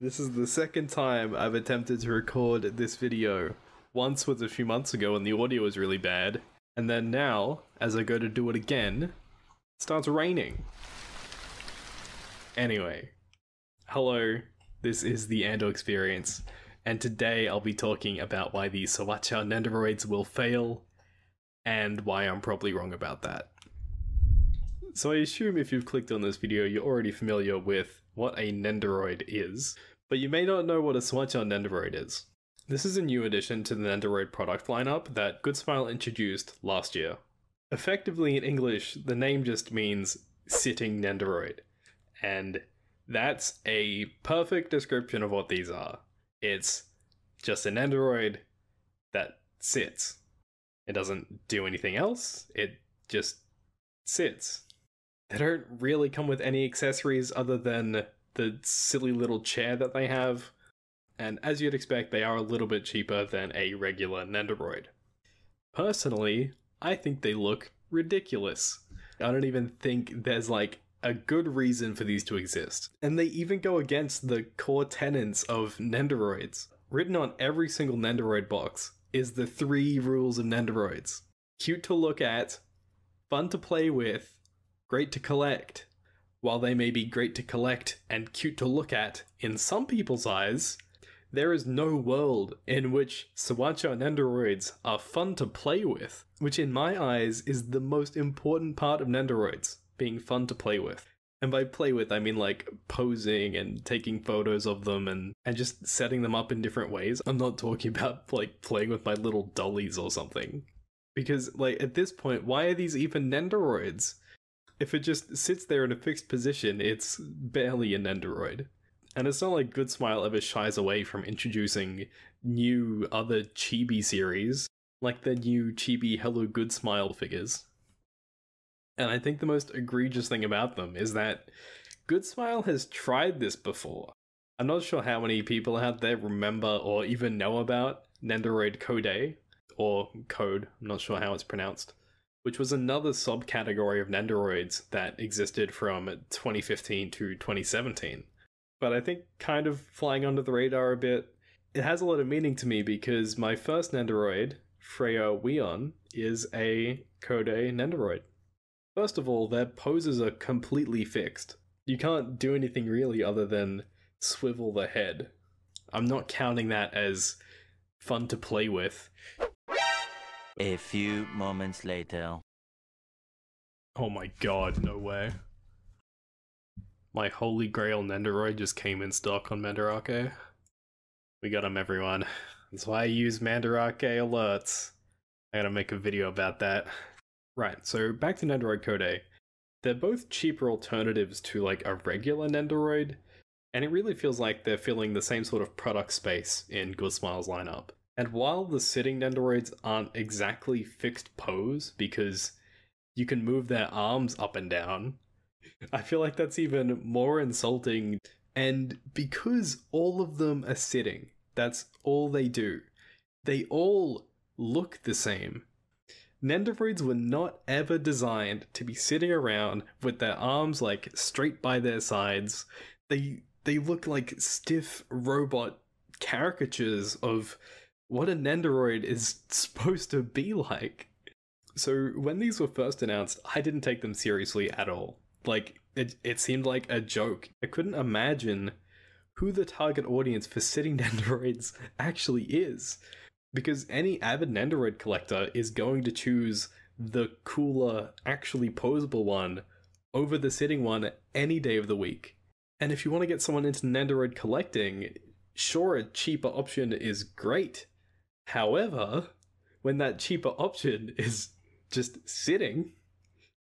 This is the second time I've attempted to record this video. Once was a few months ago when the audio was really bad, and then now, as I go to do it again, it starts raining. Anyway, hello, this is the Ando Experience, and today I'll be talking about why the Swacchao Nendoroids will fail, and why I'm probably wrong about that. So I assume if you've clicked on this video, you're already familiar with what a Nendoroid is, but you may not know what a Swacchao Nendoroid is. This is a new addition to the Nendoroid product lineup that Goodsmile introduced last year. Effectively in English, the name just means sitting Nendoroid, and that's a perfect description of what these are. It's just a Nendoroid that sits. It doesn't do anything else, it just sits. They don't really come with any accessories other than the silly little chair that they have, and as you'd expect, they are a little bit cheaper than a regular Nendoroid. Personally, I think they look ridiculous. I don't even think there's like a good reason for these to exist. And they even go against the core tenets of Nendoroids. Written on every single Nendoroid box is the 3 rules of Nendoroids. Cute to look at, fun to play with, great to collect. While they may be great to collect and cute to look at in some people's eyes, there is no world in which Swacchao Nendoroids are fun to play with, which in my eyes is the most important part of Nendoroids, being fun to play with. And by play with, I mean like posing and taking photos of them and just setting them up in different ways. I'm not talking about like playing with my little dollies or something. Because like at this point, why are these even Nendoroids? If it just sits there in a fixed position, it's barely a Nendoroid. And it's not like Goodsmile ever shies away from introducing new other chibi series, like the new chibi Hello Goodsmile figures. And I think the most egregious thing about them is that Goodsmile has tried this before. I'm not sure how many people out there remember or even know about Nendoroid Code, or Code, I'm not sure how it's pronounced, which was another subcategory of Nendoroids that existed from 2015 to 2017. But I think kind of flying under the radar a bit, it has a lot of meaning to me because my first Nendoroid, Freya Weon, is a Code Nendoroid. First of all, their poses are completely fixed. You can't do anything really other than swivel the head. I'm not counting that as fun to play with. A few moments later. Oh my god, no way. My holy grail Nendoroid just came in stock on Mandarake. We got him, everyone. That's why I use Mandarake alerts. I gotta make a video about that. Right, so back to Nendoroid Code. They're both cheaper alternatives to like a regular Nendoroid, and it really feels like they're filling the same sort of product space in Goodsmile's lineup. And while the sitting Nendoroids aren't exactly fixed pose because you can move their arms up and down, I feel like that's even more insulting. And because all of them are sitting, that's all they do. They all look the same. Nendoroids were not ever designed to be sitting around with their arms like straight by their sides. They look like stiff robot caricatures of what a Nendoroid is supposed to be like. So when these were first announced, I didn't take them seriously at all. Like, it seemed like a joke. I couldn't imagine who the target audience for sitting Nendoroids actually is. Because any avid Nendoroid collector is going to choose the cooler, actually poseable one over the sitting one any day of the week. And if you want to get someone into Nendoroid collecting, sure, a cheaper option is great. However, when that cheaper option is just sitting,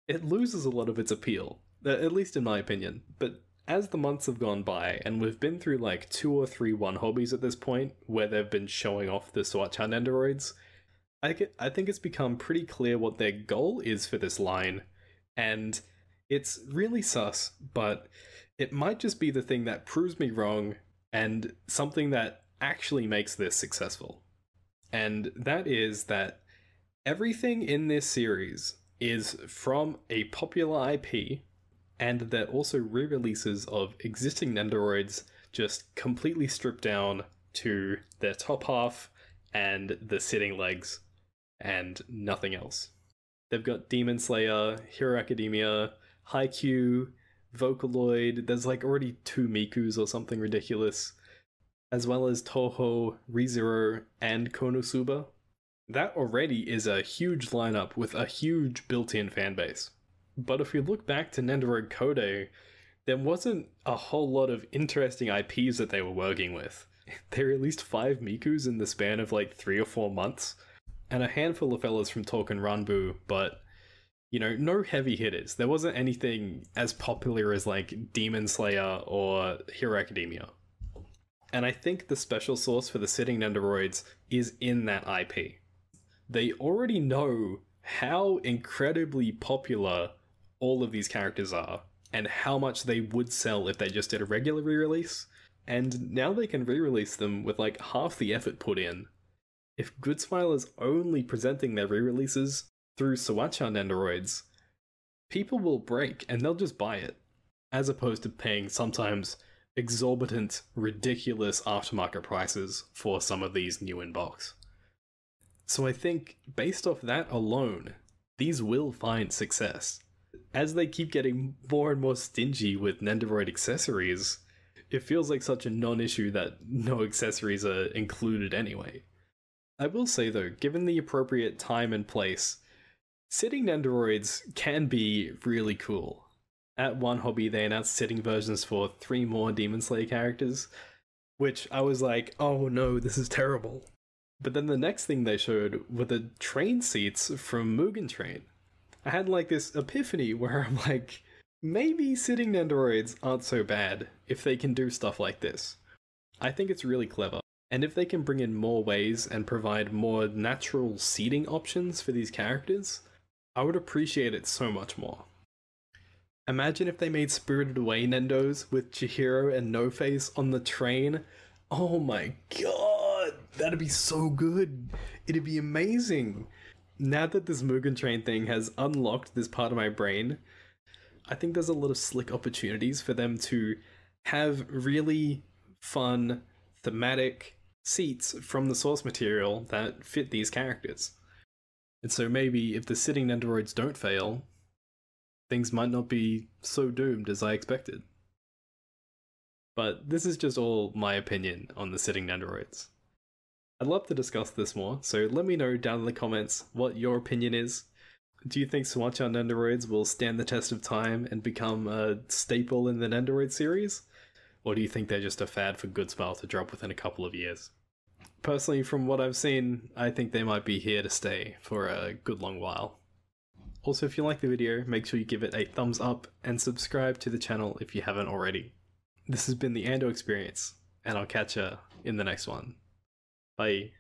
it loses a lot of its appeal, at least in my opinion. But as the months have gone by, and we've been through like 2 or 3 One Hobbies at this point, where they've been showing off the Swacchao Nendoroids, I think it's become pretty clear what their goal is for this line, and it's really sus, but it might just be the thing that proves me wrong, and something that actually makes this successful. And that is that everything in this series is from a popular IP, and they're also re-releases of existing Nendoroids just completely stripped down to their top half and the sitting legs and nothing else. They've got Demon Slayer, Hero Academia, Haikyuu, Vocaloid, there's like already 2 Mikus or something ridiculous, as well as Toho, ReZero, and Konosuba. That already is a huge lineup with a huge built-in fanbase. But if we look back to Nendoroid Code, there wasn't a whole lot of interesting IPs that they were working with. They released 5 Mikus in the span of like 3 or 4 months, and a handful of fellas from Token Ranbu, but, you know, no heavy hitters. There wasn't anything as popular as like Demon Slayer or Hero Academia. And I think the special sauce for the sitting Nendoroids is in that IP. They already know how incredibly popular all of these characters are, and how much they would sell if they just did a regular re-release, and now they can re-release them with like half the effort put in. If Goodsmile is only presenting their re-releases through Swacchao Nendoroids, people will break and they'll just buy it, as opposed to paying sometimes exorbitant, ridiculous aftermarket prices for some of these new in-box. So I think, based off that alone, these will find success. As they keep getting more and more stingy with Nendoroid accessories, it feels like such a non-issue that no accessories are included anyway. I will say though, given the appropriate time and place, sitting Nendoroids can be really cool. At One Hobby they announced sitting versions for 3 more Demon Slayer characters, which I was like, oh no, this is terrible. But then the next thing they showed were the train seats from Mugen Train. I had like this epiphany where I'm like, maybe sitting Nendoroids aren't so bad if they can do stuff like this. I think it's really clever. And if they can bring in more ways and provide more natural seating options for these characters, I would appreciate it so much more. Imagine if they made Spirited Away Nendos with Chihiro and No Face on the train. Oh my god, that'd be so good. It'd be amazing. Now that this Mugen Train thing has unlocked this part of my brain, I think there's a lot of slick opportunities for them to have really fun, thematic seats from the source material that fit these characters. And so maybe if the sitting Nendoroids don't fail, things might not be so doomed as I expected. But this is just all my opinion on the sitting Nendoroids. I'd love to discuss this more, so let me know down in the comments what your opinion is. Do you think Swacchao Nendoroids will stand the test of time and become a staple in the Nendoroid series? Or do you think they're just a fad for Goodsmile to drop within a couple of years? Personally, from what I've seen, I think they might be here to stay for a good long while. Also, if you like the video, make sure you give it a thumbs up and subscribe to the channel if you haven't already. This has been the Ando Experience, and I'll catch ya in the next one. Bye.